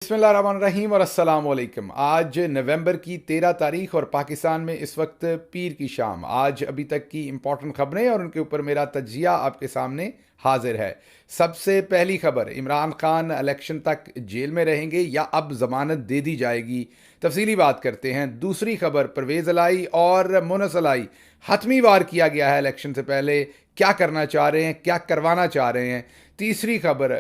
बिस्मिल्लाहिर्रहमानिर्रहीम और अस्सलाम वालेकुम। आज नवंबर की 13 तारीख और पाकिस्तान में इस वक्त पीर की शाम। आज अभी तक की इम्पोर्टेंट खबरें और उनके ऊपर मेरा तज्जिया आपके सामने हाजिर है। सबसे पहली खबर, इमरान खान इलेक्शन तक जेल में रहेंगे या अब जमानत दे दी जाएगी, तफसीली बात करते हैं। दूसरी खबर, परवेज़ इलाही और मुनस इलाही हतमी वार किया गया है इलेक्शन से पहले, क्या करना चाह रहे हैं, क्या करवाना चाह रहे हैं। तीसरी खबर,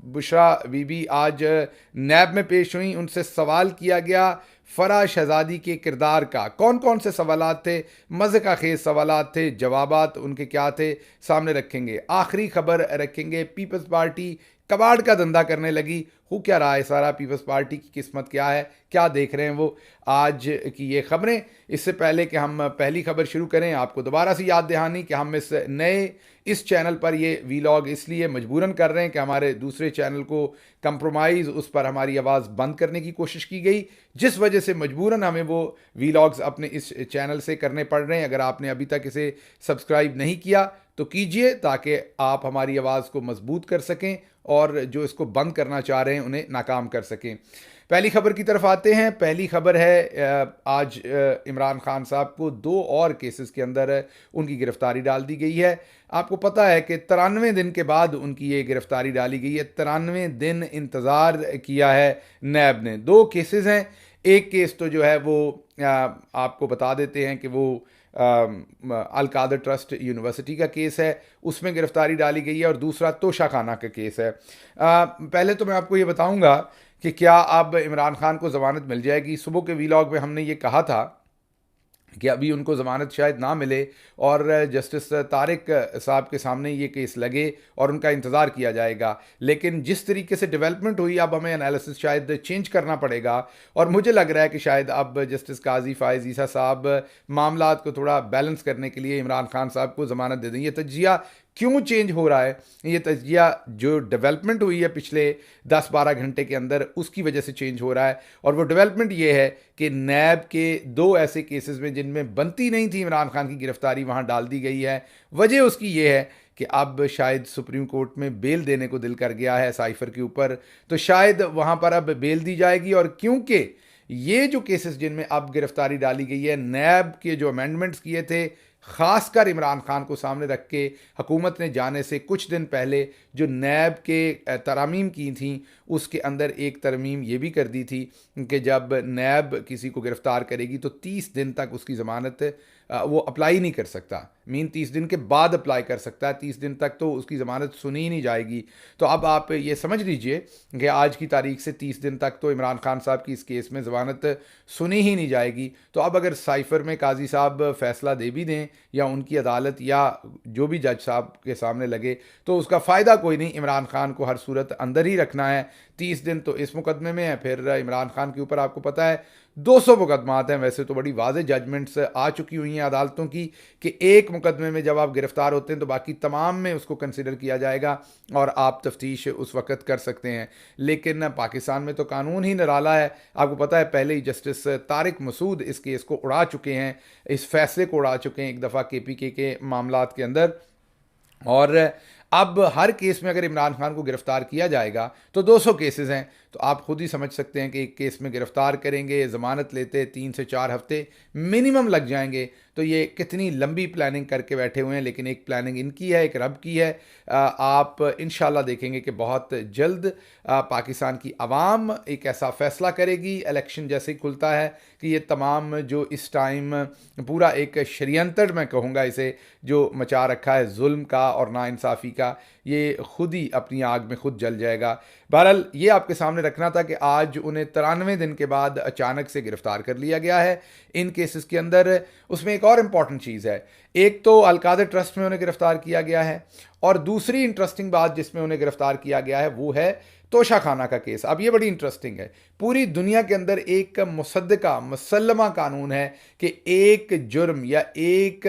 बुशरा बीबी आज नैब में पेश हुई, उनसे सवाल किया गया फराह शहजादी के किरदार का। कौन कौन से सवालात थे, मज़े का खेज सवालात थे, जवाबात उनके क्या थे, सामने रखेंगे। आखिरी खबर रखेंगे, पीपल्स पार्टी कबाड़ का धंधा करने लगी, हो क्या रहा है सारा, पीपल्स पार्टी की किस्मत क्या है, क्या देख रहे हैं वो, आज की ये खबरें। इससे पहले कि हम पहली खबर शुरू करें, आपको दोबारा से याद दहानी कि हम इस चैनल पर ये वीलॉग इसलिए मजबूरन कर रहे हैं कि हमारे दूसरे चैनल को कंप्रोमाइज़, उस पर हमारी आवाज़ बंद करने की कोशिश की गई, जिस वजह से मजबूरन हमें वो वीलॉग्स अपने इस चैनल से करने पड़ रहे हैं। अगर आपने अभी तक इसे सब्सक्राइब नहीं किया तो कीजिए, ताकि आप हमारी आवाज़ को मजबूत कर सकें और जो इसको बंद करना चाह रहे हैं उन्हें नाकाम कर सकें। पहली खबर की तरफ आते हैं। पहली खबर है, आज इमरान खान साहब को 2 और केसेस के अंदर उनकी गिरफ्तारी डाल दी गई है। आपको पता है कि 93 दिन के बाद उनकी ये गिरफ्तारी डाली गई है। 93 दिन इंतज़ार किया है नैब ने। 2 केसेस हैं। एक केस तो जो है वो आपको बता देते हैं कि वो अल कादर ट्रस्ट यूनिवर्सिटी का केस है, उसमें गिरफ्तारी डाली गई है, और दूसरा तोशा खाना का केस है। पहले तो मैं आपको ये बताऊंगा कि क्या अब इमरान खान को ज़मानत मिल जाएगी। सुबह के वीलॉग में हमने ये कहा था कि अभी उनको ज़मानत शायद ना मिले और जस्टिस तारिक साहब के सामने ये केस लगे और उनका इंतज़ार किया जाएगा। लेकिन जिस तरीके से डेवलपमेंट हुई, अब हमें एनालिसिस शायद चेंज करना पड़ेगा, और मुझे लग रहा है कि शायद अब जस्टिस काजी फ़ाइज़ ईसा साहब मामलात को थोड़ा बैलेंस करने के लिए इमरान खान साहब को ज़मानत दे दें। ये तज्जिया क्यों चेंज हो रहा है, ये तज्जिया जो डेवलपमेंट हुई है पिछले 10-12 घंटे के अंदर, उसकी वजह से चेंज हो रहा है। और वो डेवलपमेंट ये है कि नैब के 2 ऐसे केसेस में जिनमें बनती नहीं थी इमरान खान की गिरफ्तारी, वहाँ डाल दी गई है। वजह उसकी ये है कि अब शायद सुप्रीम कोर्ट में बेल देने को दिल कर गया है साइफर के ऊपर, तो शायद वहाँ पर अब बेल दी जाएगी। और क्योंकि ये जो केसेस जिनमें अब गिरफ्तारी डाली गई है, नैब के जो अमेंडमेंट्स किए थे, ख़ासकर इमरान खान को सामने रख के, हुकूमत ने जाने से कुछ दिन पहले जो नैब के तरमीम की थी, उसके अंदर एक तरमीम ये भी कर दी थी कि जब नैब किसी को गिरफ़्तार करेगी तो 30 दिन तक उसकी ज़मानत वो अप्लाई नहीं कर सकता। 30 दिन के बाद अप्लाई कर सकता है, 30 दिन तक तो उसकी ज़मानत सुनी ही नहीं जाएगी। तो अब आप ये समझ लीजिए कि आज की तारीख से 30 दिन तक तो इमरान खान साहब की इस केस में ज़मानत सुनी ही नहीं जाएगी। तो अब अगर साइफर में काजी साहब फ़ैसला दे भी दें, या उनकी अदालत या जो भी जज साहब के सामने लगे, तो उसका फ़ायदा कोई नहीं। इमरान खान को हर सूरत अंदर ही रखना है। 30 दिन तो इस मुकदमे में है, फिर इमरान खान के ऊपर आपको पता है 200 मुकदमात हैं। वैसे तो बड़ी वाज़ेह जजमेंट्स आ चुकी हुई हैं अदालतों की कि एक मुकदमे में जब आप गिरफ़्तार होते हैं तो बाकी तमाम में उसको कंसिडर किया जाएगा और आप तफ्तीश उस वक़्त कर सकते हैं। लेकिन पाकिस्तान में तो कानून ही निराला है। आपको पता है पहले ही जस्टिस तारिक मसूद इस केस को उड़ा चुके हैं, इस फैसले को उड़ा चुके हैं एक दफ़ा KPK के मामलात के अंदर। और अब हर केस में अगर इमरान खान को गिरफ्तार किया जाएगा तो 200 केसेस हैं, तो आप खुद ही समझ सकते हैं कि एक केस में गिरफ्तार करेंगे, ज़मानत लेते 3 से 4 हफ्ते मिनिमम लग जाएंगे। तो ये कितनी लंबी प्लानिंग करके बैठे हुए हैं, लेकिन एक प्लानिंग इनकी है, एक रब की है। आप इंशाल्लाह देखेंगे कि बहुत जल्द पाकिस्तान की आवाम एक ऐसा फ़ैसला करेगी इलेक्शन जैसे ही खुलता है कि ये तमाम जो इस टाइम पूरा एक षड्यंत्र, मैं कहूँगा इसे, जो मचा रखा है जुल्म का और नाइंसाफ़ी का, ये खुद ही अपनी आग में खुद जल जाएगा। बहरहाल ये आपके सामने रखना था कि आज उन्हें 93 दिन के बाद अचानक से गिरफ्तार कर लिया गया है इन केसेस के अंदर। उसमें एक और इम्पॉर्टेंट चीज़ है, एक तो अल कादर ट्रस्ट में उन्हें गिरफ्तार किया गया है, और दूसरी इंटरेस्टिंग बात जिसमें उन्हें गिरफ्तार किया गया है वो है तोशा खाना का केस। अब ये बड़ी इंटरेस्टिंग है। पूरी दुनिया के अंदर एक मुसद्दका मुसल्लमा कानून है कि एक जुर्म या एक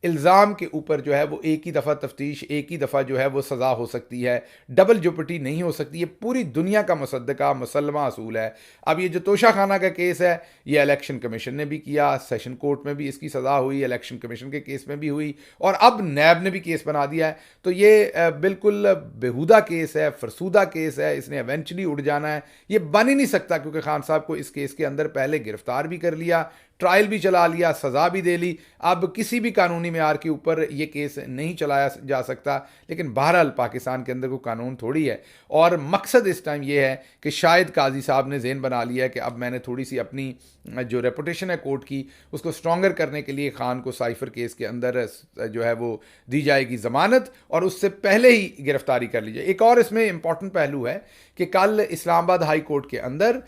इल्ज़ाम के ऊपर जो है वो एक ही दफ़ा तफ्तीश, एक ही दफ़ा जो है वो सज़ा हो सकती है, डबल जोपर्टी नहीं हो सकती। ये पूरी दुनिया का मुसद्दका मुसल्लमा असूल है। अब ये जो तोशा खाना का केस है, ये इलेक्शन कमीशन ने भी किया, सेशन कोर्ट में भी इसकी सज़ा हुई, इलेक्शन कमीशन के केस में भी हुई, और अब नैब ने भी केस बना दिया है। तो ये बिल्कुल बेहुदा केस है, फरसूदा केस है, इसने एवेंचुअली उड़ जाना है। ये बन ही नहीं सकता, क्योंकि खान साहब को इस केस के अंदर पहले गिरफ्तार भी कर लिया, ट्रायल भी चला लिया, सज़ा भी दे ली। अब किसी भी कानूनी मेयार के ऊपर ये केस नहीं चलाया जा सकता। लेकिन बहरहाल पाकिस्तान के अंदर कोई कानून थोड़ी है, और मकसद इस टाइम ये है कि शायद काजी साहब ने ज़हन बना लिया है कि अब मैंने थोड़ी सी अपनी जो रेपुटेशन है कोर्ट की, उसको स्ट्रॉन्गर करने के लिए खान को साइफर केस के अंदर जो है वो दी जाएगी ज़मानत, और उससे पहले ही गिरफ्तारी कर ली जाए। एक और इसमें इंपॉर्टेंट पहलू है कि कल इस्लामाबाद हाई कोर्ट के अंदर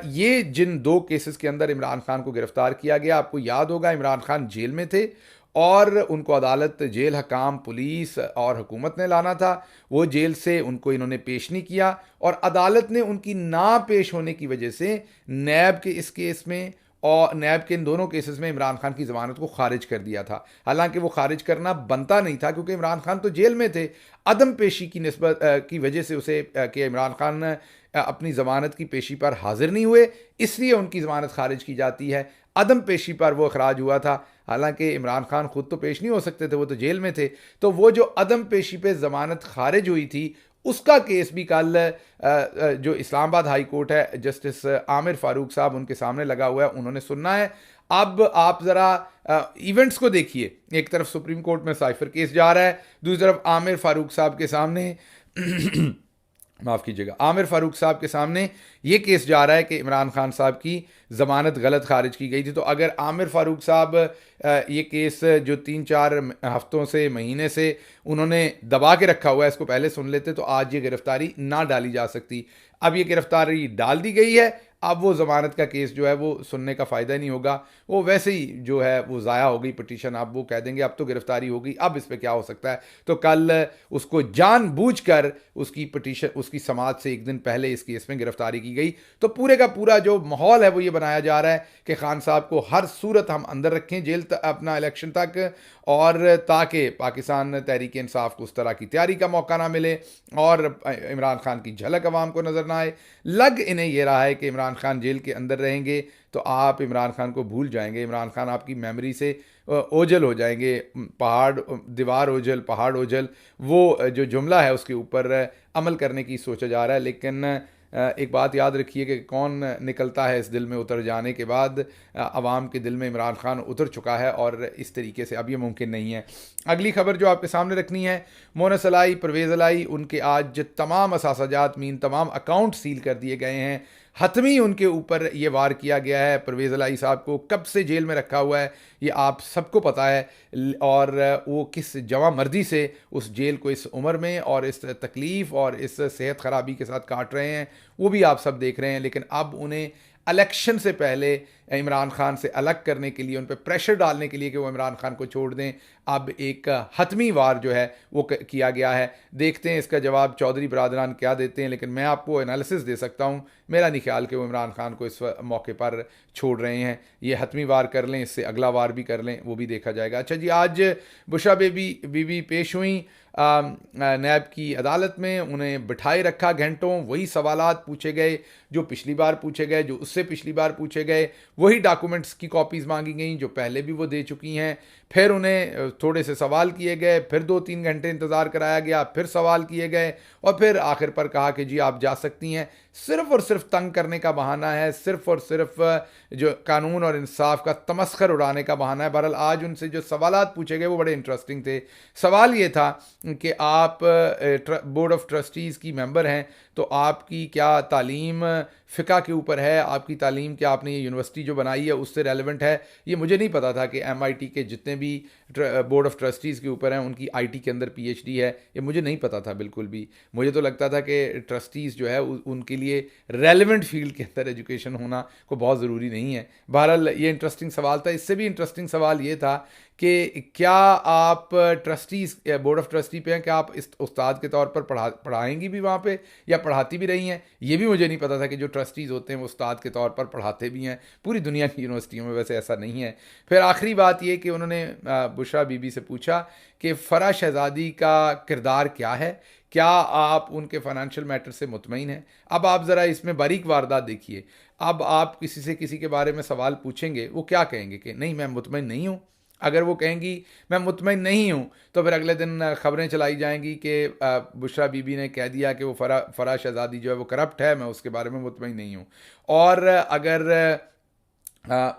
ये जिन 2 केसेस के अंदर इमरान खान को गिरफ्तार किया गया, आपको याद होगा इमरान खान जेल में थे और उनको अदालत, जेल हकाम, पुलिस और हुकूमत ने लाना था। वो जेल से उनको इन्होंने पेश नहीं किया, और अदालत ने उनकी ना पेश होने की वजह से नैब के इस केस में और नैब के इन दोनों केसेस में इमरान खान की ज़मानत को खारिज कर दिया था। हालांकि वो खारिज करना बनता नहीं था, क्योंकि इमरान खान तो जेल में थे। अदम पेशी की निस्बत की वजह से उसे कि इमरान खान अपनी ज़मानत की पेशी पर हाजिर नहीं हुए, इसलिए उनकी ज़मानत खारिज की जाती है। अदम पेशी पर वो अखराज हुआ था। हालांकि इमरान खान खुद तो पेश नहीं हो सकते थे, वो तो जेल में थे। तो वो जो अदम पेशी पे ज़मानत खारिज हुई थी, उसका केस भी कल जो इस्लामाबाद हाई कोर्ट है, जस्टिस आमिर फारूक साहब उनके सामने लगा हुआ है, उन्होंने सुनना है। अब आप ज़रा इवेंट्स को देखिए। एक तरफ सुप्रीम कोर्ट में साइफर केस जा रहा है, दूसरी तरफ आमिर फारूक साहब के सामने माफ़ कीजिएगा, आमिर फारूक साहब के सामने ये केस जा रहा है कि इमरान खान साहब की ज़मानत गलत खारिज की गई थी। तो अगर आमिर फारूक साहब ये केस जो 3-4 हफ्तों से, महीने से उन्होंने दबा के रखा हुआ है, इसको पहले सुन लेते तो आज ये गिरफ्तारी ना डाली जा सकती। अब ये गिरफ्तारी डाल दी गई है, अब वो ज़मानत का केस जो है वो सुनने का फ़ायदा नहीं होगा, वो वैसे ही जो है वो ज़ाया हो गई पिटीशन। अब वो कह देंगे अब तो गिरफ्तारी हो गई, अब इस पर क्या हो सकता है। तो कल उसको जानबूझकर उसकी पिटीशन, उसकी समाअत से एक दिन पहले इस केस में गिरफ्तारी की गई। तो पूरे का पूरा जो माहौल है वो ये बनाया जा रहा है कि खान साहब को हर सूरत हम अंदर रखें जेल अपना इलेक्शन तक, और ताकि पाकिस्तान तहरीक इंसाफ को उस तरह की तैयारी का मौका ना मिले और इमरान खान की झलक अवाम को नज़र ना आए। लग इन्हें यह रहा है कि इमरान खान जेल के अंदर रहेंगे तो आप इमरान खान को भूल जाएंगे, इमरान खान आपकी मेमोरी से ओझल हो जाएंगे। पहाड़ दीवार ओझल, पहाड़ ओझल, वो जो जुमला है उसके ऊपर अमल करने की सोचा जा रहा है। लेकिन एक बात याद रखिए कि कौन निकलता है इस दिल में उतर जाने के बाद। अवाम के दिल में इमरान खान उतर चुका है, और इस तरीके से अब ये मुमकिन नहीं है। अगली खबर जो आपके सामने रखनी है, मोनस अलाई, परवेज़ अलाई, उनके आज तमाम असासाजात मीन तमाम अकाउंट सील कर दिए गए हैं। हतमी उनके ऊपर ये वार किया गया है। परवेज़ अलाई साहब को कब से जेल में रखा हुआ है ये आप सबको पता है, और वो किस जवां मर्दी से उस जेल को इस उम्र में और इस तकलीफ़ और इस सेहत ख़राबी के साथ काट रहे हैं, वो भी आप सब देख रहे हैं। लेकिन अब उन्हें इलेक्शन से पहले इमरान खान से अलग करने के लिए, उन पर प्रेशर डालने के लिए कि वो इमरान खान को छोड़ दें, अब एक हतमी वार जो है वो किया गया है। देखते हैं इसका जवाब चौधरी बरादरान क्या देते हैं। लेकिन मैं आपको एनालिसिस दे सकता हूँ, मेरा नहीं ख्याल कि वो इमरान खान को इस मौके पर छोड़ रहे हैं। ये हतमी वार कर लें, इससे अगला वार भी कर लें, वो भी देखा जाएगा। अच्छा जी, आज बुशरा बीबी पेश हुई नैब की अदालत में। उन्हें बिठाए रखा घंटों, वही सवालात पूछे गए जो पिछली बार पूछे गए, जो उससे पिछली बार पूछे गए, वही डॉक्यूमेंट्स की कॉपीज़ मांगी गई जो पहले भी वो दे चुकी हैं। फिर उन्हें थोड़े से सवाल किए गए, फिर 2-3 घंटे इंतज़ार कराया गया, फिर सवाल किए गए, और फिर आखिर पर कहा कि जी आप जा सकती हैं। सिर्फ़ और सिर्फ तंग करने का बहाना है, सिर्फ़ और सिर्फ जो कानून और इंसाफ का तमस्खर उड़ाने का बहाना है। बहरहाल आज उनसे जो सवालात पूछे गए वो बड़े इंटरेस्टिंग थे। सवाल ये था कि आप बोर्ड ऑफ ट्रस्टीज़ की मेंबर हैं, तो आपकी क्या तालीम फ़िक़ा के ऊपर है, आपकी तालीम क्या आपने ये यूनिवर्सिटी जो बनाई है उससे रेलेवेंट है। ये मुझे नहीं पता था कि MIT के जितने भी बोर्ड ऑफ ट्रस्टीज़ के ऊपर हैं उनकी IT के अंदर PhD है, ये मुझे नहीं पता था बिल्कुल भी। मुझे तो लगता था कि ट्रस्टीज़ जो है उनके लिए रेलेवेंट फील्ड के अंदर एजुकेशन होना को बहुत ज़रूरी नहीं है। बहरहाल ये इंटरेस्टिंग सवाल था। इससे भी इंटरेस्टिंग सवाल ये था कि क्या आप ट्रस्टीज बोर्ड ऑफ ट्रस्टी पे हैं, क्या आप इस उस्ताद के तौर पर पढ़ाएंगी भी वहाँ पे या पढ़ाती भी रही हैं? ये भी मुझे नहीं पता था कि जो ट्रस्टीज़ होते हैं वो उस्ताद के तौर पर पढ़ाते भी हैं। पूरी दुनिया की यूनिवर्सिटियों में वैसे ऐसा नहीं है। फिर आखिरी बात ये कि उन्होंने बुशरा बीबी से पूछा कि फ़रा शहज़ादी का किरदार क्या है, क्या आप उनके फाइनेंशियल मैटर से मुतमईन हैं? अब आप ज़रा इसमें बारीक वारदात देखिए। अब आप किसी से किसी के बारे में सवाल पूछेंगे, वो क्या कहेंगे कि नहीं मैं मुतमईन नहीं हूँ। अगर वो कहेंगी मैं मुतमईन नहीं हूँ तो फिर अगले दिन खबरें चलाई जाएंगी कि बुशरा बीबी ने कह दिया कि वो फ़रा शहज़ादी जो है वो करप्ट है, मैं उसके बारे में मुतमईन नहीं हूँ। और अगर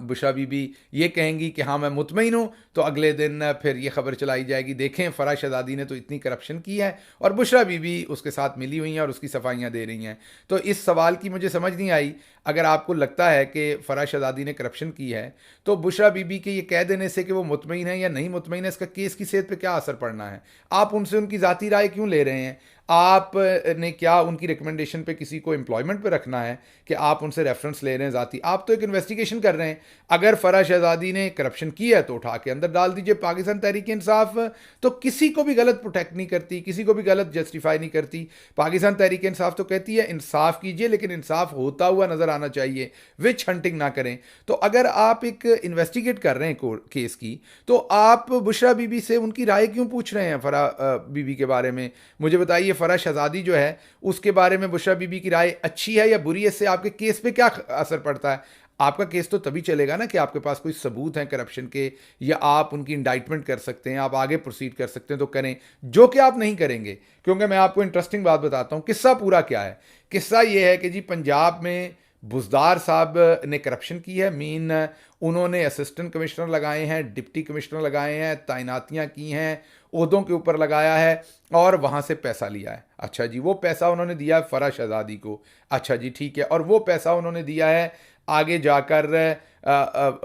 बुशरा बीबी ये कहेंगी कि हाँ मैं मुतमईन हूँ तो अगले दिन फिर ये खबर चलाई जाएगी, देखें फ़रा शहज़ादी ने तो इतनी करप्शन की है और बुशरा बीबी उसके साथ मिली हुई हैं और उसकी सफाइयाँ दे रही हैं। तो इस सवाल की मुझे समझ नहीं आई। अगर आपको लगता है कि फ़रा शहज़ादी ने करप्शन की है तो बुशरा बीबी के ये कह देने से कि वो मुतमईन है या नहीं मुतमईन है, इसका केस की सेहत पर क्या असर पड़ना है? आप उनसे उनकी ज़ाती राय क्यों ले रहे हैं? आप ने क्या उनकी रिकमेंडेशन पे किसी को एम्प्लॉयमेंट पे रखना है कि आप उनसे रेफरेंस ले रहे हैं ज़ाती? आप तो एक इन्वेस्टिगेशन कर रहे हैं। अगर फ़रा शहज़ादी ने करप्शन की है तो उठा के अंदर डाल दीजिए। पाकिस्तान तहरीक इंसाफ तो किसी को भी गलत प्रोटेक्ट नहीं करती, किसी को भी गलत जस्टिफाई नहीं करती। पाकिस्तान तहरीक इंसाफ तो कहती है इंसाफ कीजिए, लेकिन इंसाफ होता हुआ नज़र आना चाहिए, विच हंटिंग ना करें। तो अगर आप एक इन्वेस्टिगेट कर रहे हैं केस की, तो आप बुशरा बीबी से उनकी राय क्यों पूछ रहे हैं फ़रा बीबी के बारे में? मुझे बताइए, फ़रा शहज़ादी जो है उसके बारे में बुशरा बीबी की राय अच्छी है या बुरी है, इससे आपके केस पे क्या असर पड़ता है? आपका केस तो तभी चलेगा ना कि आपके पास कोई सबूत हैं करप्शन के, या आप उनकी इंडाइटमेंट कर सकते हैं, आप आगे प्रोसीड कर सकते हैं तो करें, जो कि आप नहीं करेंगे। क्योंकि मैं आपको इंटरेस्टिंग बात बताता हूँ। किस्सा पूरा क्या है? किस्सा ये है कि जी पंजाब में बुज़दार साहब ने करप्शन की है। मीन उन्होंने असिस्टेंट कमिश्नर लगाए हैं, डिप्टी कमिश्नर लगाए हैं, तैनातियां की हैं, ओहदों के ऊपर लगाया है और वहाँ से पैसा लिया है। अच्छा जी, वो पैसा उन्होंने दिया है फ़रा शहज़ादी को। अच्छा जी ठीक है। और वो पैसा उन्होंने दिया है आगे जाकर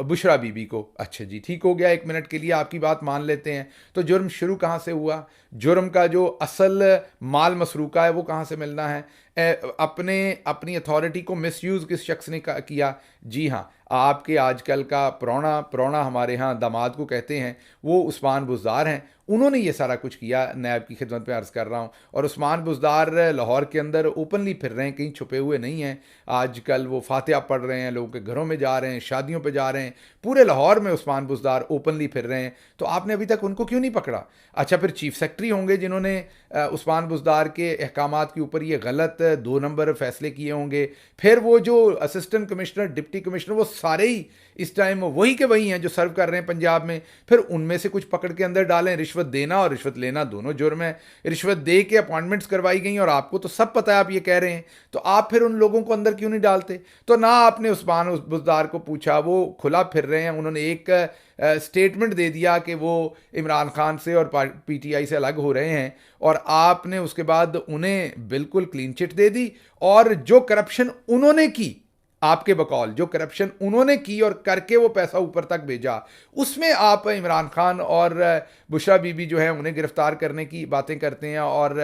बुशरा बीबी को। अच्छा जी ठीक हो गया, एक मिनट के लिए आपकी बात मान लेते हैं। तो जुर्म शुरू कहाँ से हुआ? जुर्म का जो असल माल मसरूका है वो कहाँ से मिलना है? अपनी अथॉरिटी को मिसयूज़ किस शख्स ने किया? जी हाँ, आपके आजकल का प्रौणा हमारे यहाँ दामाद को कहते हैं, वो उस्मान बुज़दार हैं। उन्होंने ये सारा कुछ किया, नैब की खिदमत में अर्ज़ कर रहा हूँ। और उस्मान बुज़दार लाहौर के अंदर ओपनली फिर रहे हैं, कहीं छुपे हुए नहीं हैं। आजकल वो फातिहा पढ़ रहे हैं, लोगों के घरों में जा रहे हैं, शादियों पे जा रहे हैं, पूरे लाहौर में उस्मान बुज़दार ओपनली फिर रहे हैं। तो आपने अभी तक उनको क्यों नहीं पकड़ा? अच्छा, फिर चीफ सेक्रेटरी होंगे जिन्होंने उस्मान बुज़दार के अहकामात के ऊपर ये गलत 2 नंबर फैसले किए होंगे। फिर वो जो असिस्टेंट कमिश्नर, डिप्टी कमिश्नर, वो सारे ही इस टाइम वही के वही हैं जो सर्व कर रहे हैं पंजाब में। फिर उनमें से कुछ पकड़ के अंदर डालें। रिश्वत देना और रिश्वत लेना दोनों जुर्म है। रिश्वत दे के अपॉइंटमेंट्स करवाई गई और आपको तो सब पता है, आप ये कह रहे हैं, तो आप फिर उन लोगों को अंदर क्यों नहीं डालते? तो ना आपने उस्मान बुज़दार को पूछा, वो खुला फिर रहे हैं। उन्होंने एक स्टेटमेंट दे दिया कि वो इमरान खान से और पीटीआई से अलग हो रहे हैं, और आपने उसके बाद उन्हें बिल्कुल क्लीन चिट दे दी। और जो करप्शन उन्होंने की, आपके बकौल जो करप्शन उन्होंने की और करके वो पैसा ऊपर तक भेजा, उसमें आप इमरान खान और बुशरा बीबी जो है उन्हें गिरफ्तार करने की बातें करते हैं और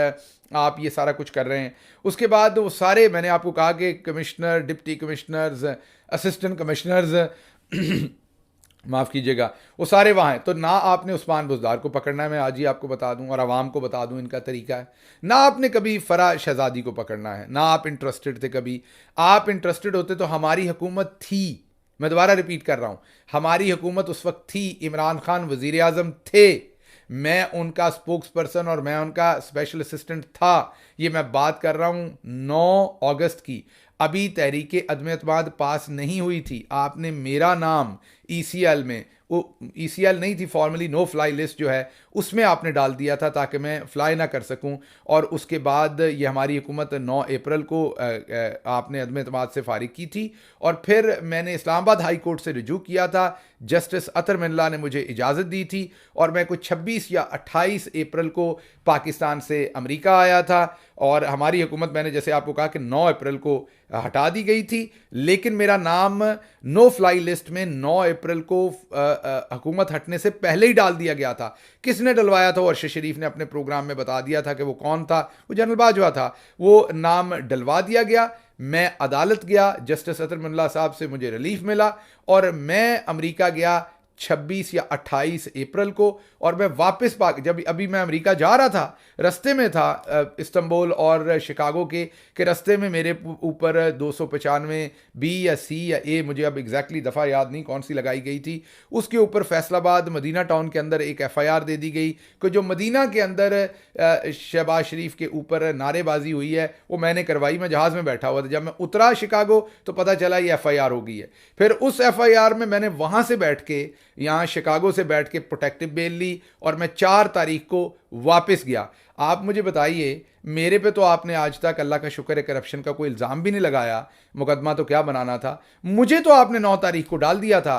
आप ये सारा कुछ कर रहे हैं। उसके बाद वो सारे, मैंने आपको कहा कि commissioner, deputy commissioners, assistant commissioners माफ़ कीजिएगा, वो सारे वहाँ हैं। तो ना आपने उस्मान बुज़दार को पकड़ना है, मैं आज ही आपको बता दूं और आवाम को बता दूं इनका तरीका है। ना आपने कभी फ़रा शहज़ादी को पकड़ना है, ना आप इंटरेस्टेड थे कभी। आप इंटरेस्टेड होते तो हमारी हुकूमत थी, मैं दोबारा रिपीट कर रहा हूँ, हमारी हुकूमत उस वक्त थी, इमरान खान वज़ीर आज़म थे, मैं उनका स्पोक्स पर्सन और मैं उनका स्पेशल असिस्टेंट था। ये मैं बात कर रहा हूँ 9 अगस्त की। अभी तहरीक अदम एतमाद पास नहीं हुई थी। आपने मेरा नाम ईसीएल में, वो ईसीएल नहीं थी फॉर्मली, नो फ्लाई लिस्ट जो है उसमें आपने डाल दिया था ताकि मैं फ्लाई ना कर सकूं। और उसके बाद ये हमारी हुकूमत 9 अप्रैल को आपने अदम एतमाद से फारिग की थी और फिर मैंने इस्लामाबाद हाई कोर्ट से रिजू किया था। जस्टिस अतर मिल्ला ने मुझे इजाज़त दी थी और मैं कुछ 26 या 28 अप्रैल को पाकिस्तान से अमेरिका आया था। और हमारी हुकूमत, मैंने जैसे आपको कहा कि 9 अप्रैल को हटा दी गई थी, लेकिन मेरा नाम नो फ्लाई लिस्ट में 9 अप्रैल को हुकूमत हटने से पहले ही डाल दिया गया था। किसने डलवाया था? अरशद शरीफ ने अपने प्रोग्राम में बता दिया था कि वो कौन था, वो जनरल बाजवा था। वो नाम डलवा दिया गया। मैं अदालत गया, जस्टिस अतर मिल्ला साहब से मुझे रिलीफ मिला और मैं अमेरिका गया 26 या 28 अप्रैल को, और मैं वापस जब अभी मैं अमेरिका जा रहा था, रास्ते में था इस्तांबुल और शिकागो के रास्ते में मेरे ऊपर 295 बी या सी या ए, मुझे अब एग्जैक्टली दफ़ा याद नहीं कौन सी लगाई गई थी, उसके ऊपर फैसलाबाद मदीना टाउन के अंदर एक FIR दे दी गई कि जो मदीना के अंदर शहबाज शरीफ के ऊपर नारेबाजी हुई है वो मैंने करवाई। मैं जहाज़ में बैठा हुआ था, जब मैं उतरा शिकागो तो पता चला ये FIR हो गई है। फिर उस FIR में मैंने वहाँ से बैठ के, यहाँ शिकागो से बैठ के प्रोटेक्टिव बेल ली और मैं 4 तारीख को वापस गया। आप मुझे बताइए, मेरे पे तो आपने आज तक अल्लाह का शुक्र है करप्शन का कोई इल्ज़ाम भी नहीं लगाया, मुकदमा तो क्या बनाना था। मुझे तो आपने 9 तारीख को डाल दिया था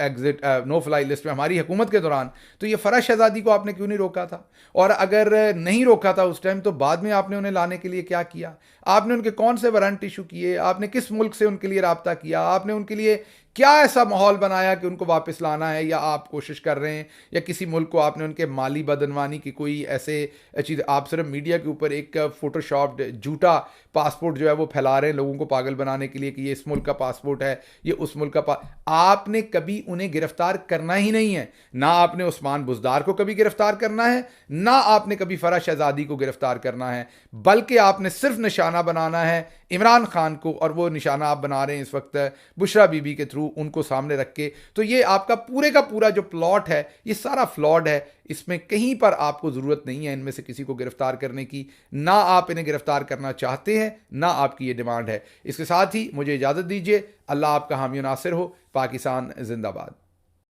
एग्जिट नो फ्लाई लिस्ट में हमारी हुकूमत के दौरान, तो ये फ़राज शहज़ादी को आपने क्यों नहीं रोका था? और अगर नहीं रोका था उस टाइम, तो बाद में आपने उन्हें लाने के लिए क्या किया? आपने उनके कौन से वारंट इशू किए? आपने किस मुल्क से उनके लिए रब्ता किया? आपने उनके लिए क्या ऐसा माहौल बनाया कि उनको वापस लाना है, या आप कोशिश कर रहे हैं, या किसी मुल्क को आपने उनके माली बदनवानी की कोई ऐसे चीज़, आप सिर्फ मीडिया के ऊपर एक फोटोशॉप्ड झूठा पासपोर्ट जो है वो फैला रहे हैं लोगों को पागल बनाने के लिए कि ये इस मुल्क का पासपोर्ट है, ये उस मुल्क का आपने कभी उन्हें गिरफ्तार करना ही नहीं है। ना आपने उस्मान बुज़दार को कभी गिरफ्तार करना है, ना आपने कभी फ़राज शहज़ादी को गिरफ्तार करना है, बल्कि आपने सिर्फ निशाना बनाना है इमरान खान को, और वो निशाना आप बना रहे हैं इस वक्त बुशरा बीबी के थ्रू, उनको सामने रख के। तो ये आपका पूरे का पूरा जो प्लॉट है ये सारा फ्लॉड है, इसमें कहीं पर आपको ज़रूरत नहीं है इनमें से किसी को गिरफ्तार करने की, ना आप इन्हें गिरफ्तार करना चाहते हैं, ना आपकी ये डिमांड है। इसके साथ ही मुझे इजाज़त दीजिए। अल्लाह आपका हामी नासिर हो। पाकिस्तान जिंदाबाद।